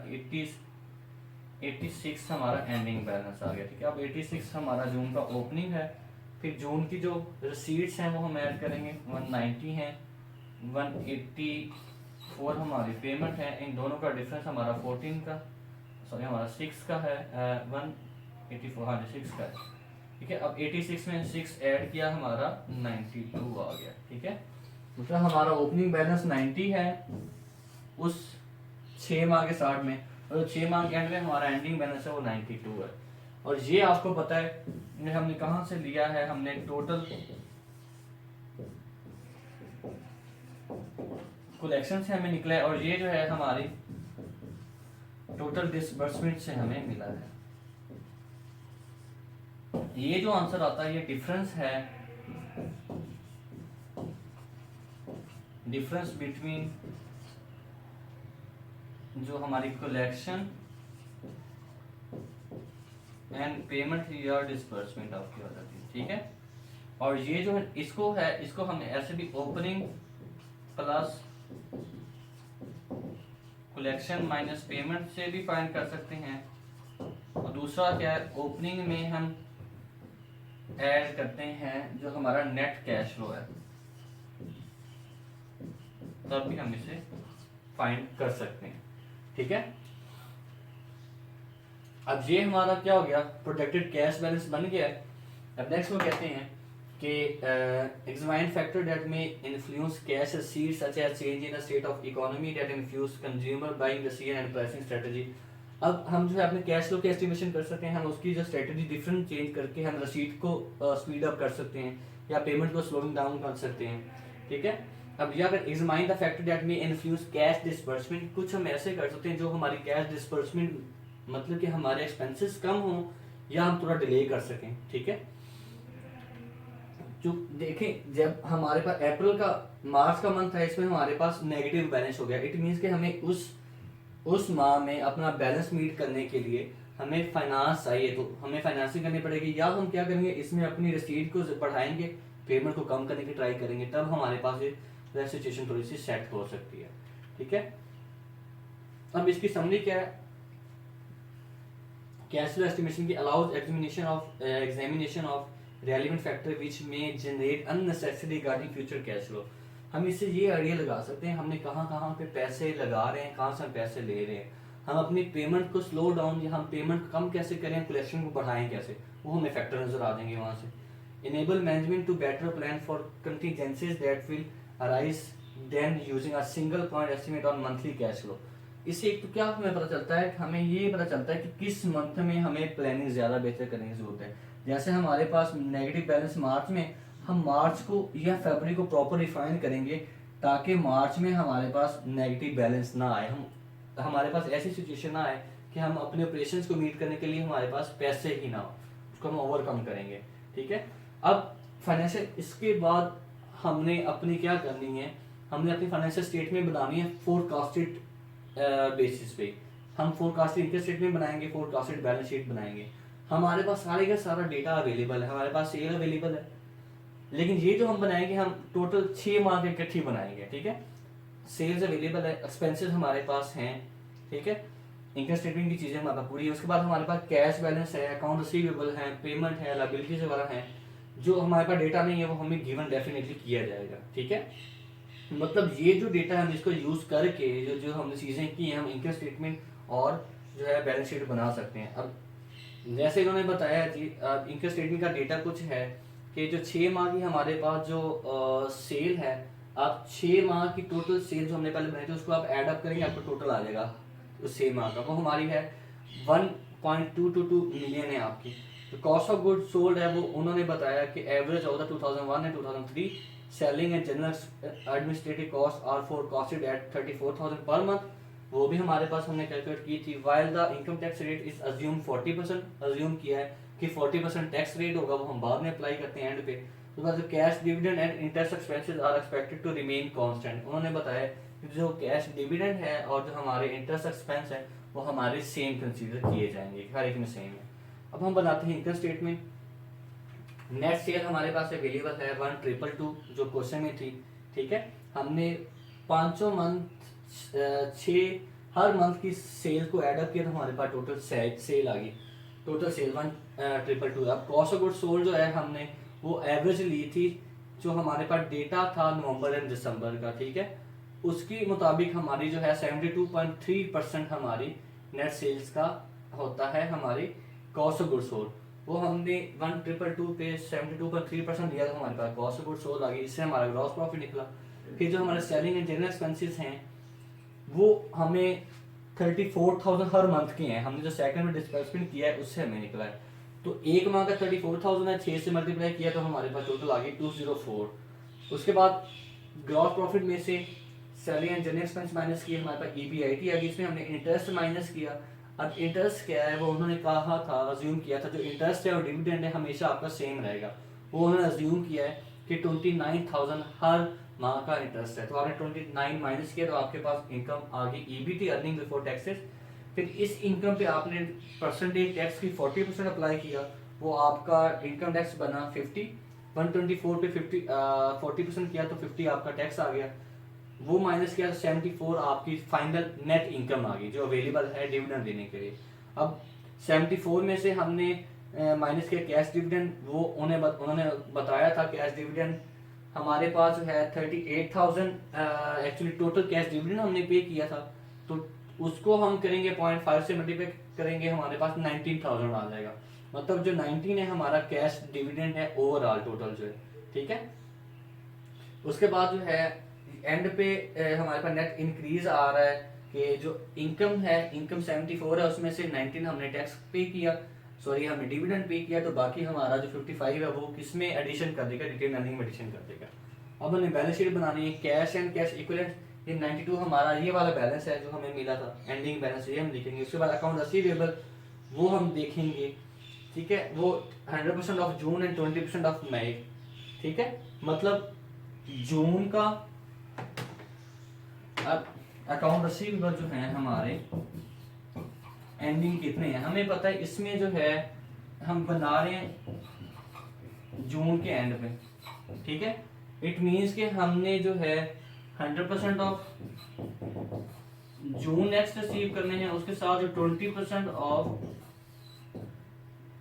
86 हमारा एंडिंग बैलेंस आ गया। ठीक है, अब 86 हमारा जून का ओपनिंग है, फिर जून की जो रसीट्स हैं वो हम ऐड करेंगे, 190 है, 184 हमारी पेमेंट है, इन दोनों का डिफरेंस हमारा 14 का सॉरी हमारा 6 का है, 184 हाँ 6 का है। ठीक है, अब 86 में 6 ऐड किया, हमारा 92 आ गया। ठीक है, मतलब हमारा ओपनिंग बैलेंस 90 है उस 6 माह के स्टार्ट में, और 6 माह के एंड में हमारा एंडिंग बैलेंस है वो 92 है। और ये आपको पता है हमने कहाँ से लिया है, हमने टोटल कलेक्शन से हमें निकला है, और ये जो है हमारी टोटल डिसबर्समेंट से हमें मिला है। ये जो आंसर आता है ये डिफरेंस है, डिफरेंस बिटवीन जो हमारी कलेक्शन एंड पेमेंट या डिसबर्समेंट आपकी हो जाती है। ठीक है, और ये जो है इसको हम ऐसे भी opening plus collection minus payment से भी फाइंड कर सकते हैं, और दूसरा क्या है, ओपनिंग में हम ऐड करते हैं जो हमारा नेट कैश फ्लो है, तब भी हम इसे फाइंड कर सकते हैं। ठीक है, अब ये हमारा क्या हो गया, प्रोटेक्टेड कैश बैलेंस बन गया है। अब नेक्स्ट वो कहते हैं कि examine factor that may influence cash receipts such as change in the state of economy that influence consumer buying receipt and pricing strategy. अब हम जो है अपने कैश फ्लो की एस्टिमेशन कर सकते हैं, हम उसकी जो स्ट्रेटजी डिफरेंट चेंज करके हम रसीट को स्पीड अप कर सकते हैं या पेमेंट को स्लोइंग डाउन कर सकते हैं। ठीक है, अब या अगर examine the factor that may influence cash disbursement, कुछ हम ऐसे कर सकते हैं जो हमारी कैश डिस्बर्समेंट मतलब कि हमारे एक्सपेंसेस कम हो या हम थोड़ा डिले कर सकें। ठीक है, जो देखें जब हमारे पास अप्रैल का मार्च का मंथ है, इसमें हमारे पास नेगेटिव बैलेंस हो गया, इट मींस कि हमें उस माह में अपना बैलेंस मीट करने के लिए हमें फाइनेंस चाहिए, तो हमें फाइनेंसिंग करनी पड़ेगी, या हम क्या करेंगे इसमें अपनी रसीद को बढ़ाएंगे, पेमेंट को कम करने की ट्राई करेंगे, तब हमारे पास ये सिचुएशन थोड़ी सी सेट हो सकती है। ठीक है, अब इसकी समरी क्या है, कैश फ्लो एस्टिमेशन की allows examination of relevant factor which may generate unnecessary regarding future cash flow. हम इससे ये आइडिया लगा सकते हैं हमने कहाँ पे पैसे लगा रहे हैं, कहाँ से हम पैसे ले रहे हैं, हम अपनी पेमेंट को स्लो डाउन या हम पेमेंट कम कैसे करें, कलेक्शन को बढ़ाएं कैसे, वो हमें फैक्टर नजर आ जाएंगे वहाँ से। Enable management to better plan for contingencies that will arise then using a single point estimate on monthly cash flow. इससे एक तो क्या हमें पता चलता है, हमें ये पता चलता है कि किस मंथ में हमें प्लानिंग ज़्यादा बेहतर करने की जरूरत है। जैसे हमारे पास नेगेटिव बैलेंस मार्च में, हम मार्च को या फरवरी को प्रॉपर रिफाइन करेंगे ताकि मार्च में हमारे पास नेगेटिव बैलेंस ना आए, हमारे पास ऐसी सिचुएशन ना आए कि हम अपने ऑपरेशंस को मीट करने के लिए हमारे पास पैसे ही ना हो, उसको हम ओवरकम करेंगे। ठीक है, अब फाइनेंशियल, इसके बाद हमने अपनी क्या करनी है, हमने अपनी फाइनेंशियल स्टेटमेंट बनानी है फोरकास्टेड बेसिस पे। हम फोरकास्टेड इनकम स्टेटमेंट बनाएंगे, फोरकास्टेड बैलेंस शीट बनाएंगे। हमारे पास सारे का सारा डेटा अवेलेबल है, हमारे पास सेल अवेलेबल है, लेकिन ये जो हम बनाएंगे हम टोटल 6 माह के इकट्ठी बनाएंगे। ठीक है, सेल्स अवेलेबल है, एक्सपेंसेस हमारे पास हैं। ठीक है, इनकम स्टेटमेंट की चीज़ें हमारे पास पूरी है। उसके बाद हमारे पास कैश बैलेंस है, अकाउंट रिसीवेबल है, पेमेंट है, लायबिलिटीज वगैरह हैं। जो हमारे पास डेटा नहीं है वो हमें गिवन डेफिनेटली किया जाएगा। ठीक है, मतलब ये जो डेटा हम इसको यूज करके जो जो हमने चीज़ें की हैं, हम इनकम स्टेटमेंट और जो है बैलेंस शीट बना सकते हैं। अब जैसे इन्होंने बताया जी, इनकम स्टेटमेंट का डेटा कुछ है कि जो 6 माह की हमारे पास जो सेल है, आप 6 माह की टोटल सेल जो हमने पहले बनाई थी उसको आप ऐड अप करेंगे, आपको टोटल आ जाएगा उस 6 माह का, वो हमारी है 1.222 मिलियन है आपकी। तो कॉस्ट ऑफ गुड सोल्ड है वो उन्होंने बताया कि average of the 2001 and 2003 selling and general administrative cost are forecasted at 34,000 per month, वो भी हमारे पास हमने कैलकुलेट की थी। While the income tax rate is assume 40%, assume किया है कि 40% टैक्स रेट होगा, वो हम बाद में अप्लाई करते हैं एंड पे। तो बाद cash dividend and interest expenses are expected to remain constant, उन्होंने बताया कि जो कैश डिविडेंड है और जो हमारे इंटरेस्ट एक्सपेंस है वो हमारे सेम कंसीडर किए जाएंगे, हर एक में सेम है। अब हम बनाते हैं इनकम स्टेटमेंट। नेट सेल हमारे पास अवेलेबल है 1,222 जो क्वेश्चन में थी। ठीक है, हमने पांचों मंथ 6 हर मंथ की सेल को ऐड अप किया तो हमारे पास टोटल सेल आ गई, टोटल सेल 1,222। अब कॉस्ट ऑफ गुड सोल्ड जो है हमने वो एवरेज ली थी, जो हमारे पास डेटा था नवंबर एंड दिसंबर का। ठीक है, उसके मुताबिक हमारी जो है 72.3% हमारी नेट सेल्स का होता है हमारी कॉस्ट ऑफ गुड सोल्ड। वो हमने 1,222 पे 72.3% दिया था, हमारे पास कॉस्ट ऑफ गुड सोल्ड आ गई, इससे हमारा ग्रॉस प्रॉफिट निकला। फिर जो हमारे सेलिंग एंड जनरल एक्सपेंसेस हैं वो हमें 34,000 हर मंथ के हैं, हमने जो सेकंड में डिस्बर्समेंट किया है उससे हमें निकला है। तो एक माह का 34,000 है, 6 से मल्टीप्लाई किया तो हमारे पास टोटल आ गई 204। उसके बाद ग्रॉस प्रॉफिट में से selling and general expense minus किया, हमारे पास ईपीआईटी आ गई, इसमें हमने इंटरेस्ट माइनस किया। अब इंटरेस्ट क्या है वो उन्होंने कहा था, अज्यूम किया था जो इंटरेस्ट है और डिविडेंड है हमेशा आपका सेम रहेगा, वो उन्होंने अज्यूम किया है कि 29,000 हर माह का इंटरेस्ट है। तो आपने 29 माइनस किया तो आपके पास इनकम आ गई ईबीटी, अर्निंग बिफोर टैक्सेस। फिर इस इनकम पे आपने परसेंटेज टैक्स की 40% अप्लाई किया, वो आपका इनकम टैक्स बना 50। 124 पे 40% किया तो 50 आपका टैक्स आ गया, वो माइनस किया तो 74 आपकी फाइनल नेट इनकम आ गई जो अवेलेबल है डिविडेंड देने के लिए। अब 74 में से हमने माइनस किया कैश डिविडेंड, वो उन्होंने बताया था कैश डिविडेंड हमारे पास जो है 38,000 एक्चुअली टोटल कैश डिविडेंड हमने पे किया था, तो उसको हम करेंगे 0.5 से मल्टीप्लाई करेंगे, हमारे पास 19,000 आ जाएगा। मतलब जो 19 है हमारा कैश डिविडेंड है ओवरऑल टोटल जो है। ठीक है, उसके बाद जो है एंड पे हमारे पास नेट इंक्रीज आ रहा है कि जो इनकम है, इनकम 74 है उसमें से 19 हमने टैक्स पे किया, सॉरी हमने डिविडेंड पे किया, तो बाकी हमारा जो 55 है वो किसमें एडिशन कर देगा, रिटेन अर्निंग में एडिशन कर देगा। अब हमें बैलेंस शीट बनानी है, कैश एंड कैश इक्विवेलेंट, ये 92 हमारा ये वाला बैलेंस है जो हमें मिला था, एंडिंग बैलेंस ये हम लिखेंगे। उसके बाद अकाउंट रिसीवेबल वो हम देखेंगे। ठीक है, वो 100% of June and 20% of May. ठीक है, मतलब जून का अब अकाउंट रिसीवेबल जो है हमारे एंडिंग कितने हैं हमें पता है, इसमें जो है हम बना रहे हैं जून के एंड पे। ठीक है, इट मींस कि हमने जो है 100% ऑफ जून नेक्स्ट रिसीव करने हैं, उसके साथ जो 20% ऑफ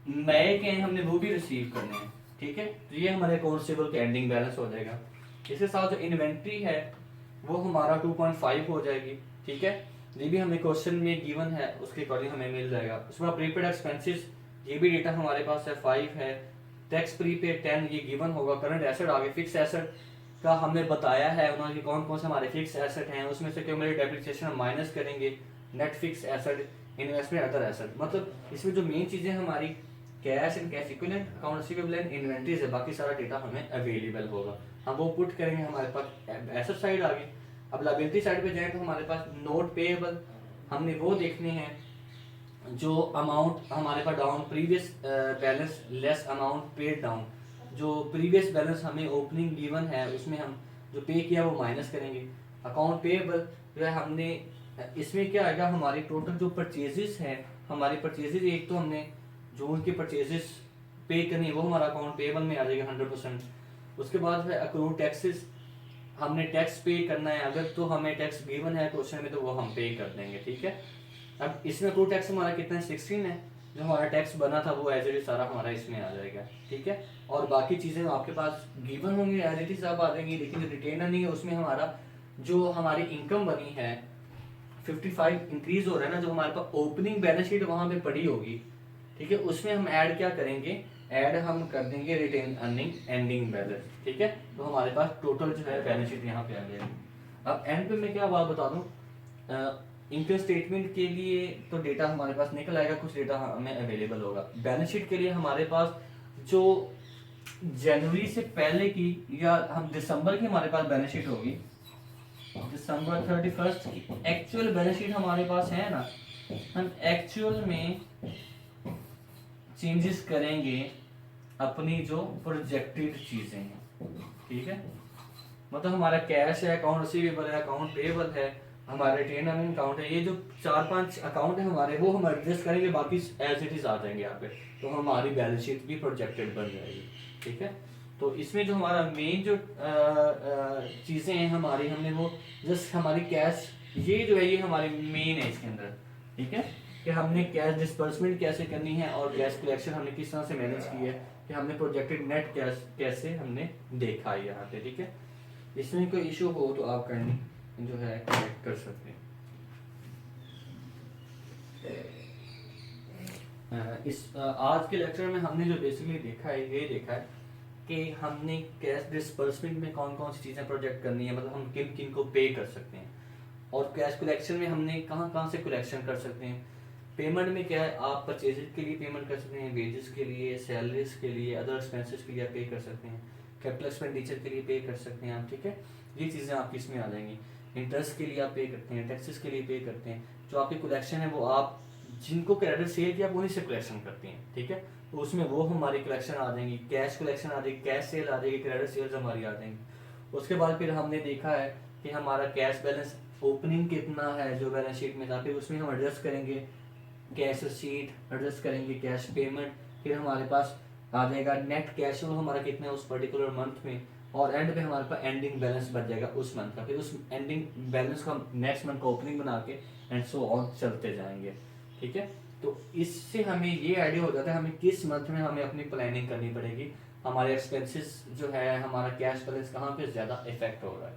मई के हैं हमने वो भी रिसीव करने हैं। ठीक है, तो ये हमारे अकाउंट रिसीवेबल के एंडिंग बैलेंस हो जाएगा। इसके साथ जो इन्वेंट्री है वो हमारा 2.5 हो जाएगी। ठीक है, ये भी हमें क्वेश्चन में गिवन है, उसके अकॉर्डिंग हमें मिल जाएगा। उसके बाद प्रीपेड एक्सपेंसेस, ये भी डेटा हमारे पास है 5 है, टैक्स प्रीपेड 10 ये गिवन होगा। करंट एसेट आगे, फिक्स एसेट का हमें बताया है उन्होंने कौन कौन से हमारे फिक्स एसेट हैं, उसमें से क्यूमुलेटिव डेप्रिसिएशन हम माइनस करेंगे, net fix asset, investment, other asset. मतलब इसमें जो मेन चीजें हमारी cash and cash equivalent, account receivable and inventories है, बाकी सारा डेटा हमें अवेलेबल होगा, हम वो पुट करेंगे। हमारे पास एसेट साइड आ गई। अब लायबिलिटी साइड पे जाए तो हमारे पास नोट पेएबल हमने वो देखने हैं जो अमाउंट हमारे पास down previous balance less amount paid down, जो प्रीवियस बैलेंस हमें ओपनिंग गिवन है उसमें हम जो पे किया वो माइनस करेंगे। अकाउंट पेएबल जो है हमने इसमें क्या आएगा, हमारी टोटल जो परचेजेस हैं, हमारी परचेजेस एक तो हमने जो उनके परचेजेस पे करनी है वो हमारा अकाउंट पेएबल में आ जाएगा 100%। उसके बाद है अक्रूड टैक्सेस, हमने टैक्स पे करना है, अगर तो हमें टैक्स गिवन है क्वेश्चन में तो वो हम पे कर देंगे, ठीक है। अब इसमें अक्रूड टैक्स हमारा कितना है, 16 है। जो हमारा टैक्स बना था वो एज इट इज सारा हमारा इसमें आ जाएगा, ठीक है। और बाकी चीज़ें आपके पास गिवन होंगी एज इट इज सब आ जाएंगी, लेकिन जो रिटेन अर्निंग है उसमें हमारा जो हमारी इनकम बनी है 55 इंक्रीज हो रहा है ना, जो हमारे पास ओपनिंग बैलेंस शीट वहां पे पड़ी होगी, ठीक है, उसमें हम ऐड क्या करेंगे, ऐड हम कर देंगे रिटेन अर्निंग एंडिंग बैलेंस, ठीक है। तो हमारे पास टोटल जो है बैलेंस शीट यहाँ पे आ जाएगी। अब एंड पे मैं क्या बात बता दूं, इनकम स्टेटमेंट के लिए तो डेटा हमारे पास निकल आएगा, कुछ डेटा हमें अवेलेबल होगा। बैलेंस शीट के लिए हमारे पास जो जनवरी से पहले की या हम दिसंबर की हमारे पास बैलेंस शीट होगी, दिसंबर 31 की एक्चुअल बैलेंस शीट हमारे पास है ना, हम एक्चुअल में चेंजेस करेंगे अपनी जो प्रोजेक्टेड चीजें हैं, ठीक है। मतलब हमारा कैश है, अकाउंट रिसीवेबल है, अकाउंट पेएबल है, हमारा रिटेन अर्निंग अकाउंट है, ये जो 4-5 अकाउंट है हमारे वो हम एडजस्ट करेंगे, बाकी एज इट इज आ जाएंगे यहाँ पे, तो हमारी बैलेंस शीट भी प्रोजेक्टेड बन जाएगी, ठीक है। तो इसमें जो हमारा मेन जो चीजें हैं हमारी, हमने वो जस्ट हमारी कैश, ये जो है ये हमारी मेन है इसके अंदर, ठीक है, कि हमने कैश डिस्बर्समेंट कैसे करनी है और कैश कलेक्शन हमने किस तरह से मैनेज की है, कि हमने प्रोजेक्टेड नेट कैश कैसे हमने देखा है यहाँ पे, ठीक है। इसमें कोई इशू हो तो आप करनी जो है कनेक्ट कर सकते हैं। आज के लेक्चर में हमने जो बेसिकली देखा है ये देखा है कि हमने कैश डिस्बर्समेंट में कौन कौन सी चीज़ें प्रोजेक्ट करनी है, मतलब हम किन किन को पे कर सकते हैं, और कैश कलेक्शन में हमने कहाँ कहाँ से कलेक्शन कर सकते हैं। पेमेंट में क्या है, आप परचेजेज के लिए पेमेंट कर सकते हैं, वेजेस के लिए, सैलरीज के लिए, अदर एक्सपेंसेस के लिए पे कर सकते हैं, कैपिटल एक्सपेंडिचर के लिए पे कर सकते हैं आप, ठीक है। ये चीज़ें आपकी इसमें आ जाएंगी। इंटरेस्ट के लिए आप पे करते हैं, टैक्सेस के लिए पे करते हैं, जो आपकी कलेक्शन है वो आप जिनको क्रेडिट सेल किया आप उन्हीं से कलेक्शन करते हैं, ठीक है। तो उसमें वो हमारी कलेक्शन आ जाएंगी, कैश कलेक्शन आ जाएगी, कैश सेल आ जाएगी, क्रेडिट सेल्स हमारी आ जाएंगी। उसके बाद फिर हमने देखा है कि हमारा कैश बैलेंस ओपनिंग कितना है जो बैलेंस शीट में था, फिर उसमें हम एडजस्ट करेंगे कैश रिसीट, एडजस्ट करेंगे कैश पेमेंट, फिर हमारे पास आ जाएगा नेट कैश फ्लो हमारा कितना है उस पर्टिकुलर मंथ में, और एंड पे हमारे पास एंडिंग बैलेंस बच जाएगा उस मंथ का। फिर उस एंडिंग बैलेंस को हम नेक्स्ट मंथ का ओपनिंग बना के एंड सो ऑन चलते जाएंगे, ठीक है। तो इससे हमें ये आइडिया हो जाता है हमें किस मंथ में हमें अपनी प्लानिंग करनी पड़ेगी, हमारे एक्सपेंसेस जो है, हमारा कैश बैलेंस कहाँ पे ज़्यादा इफेक्ट हो रहा है।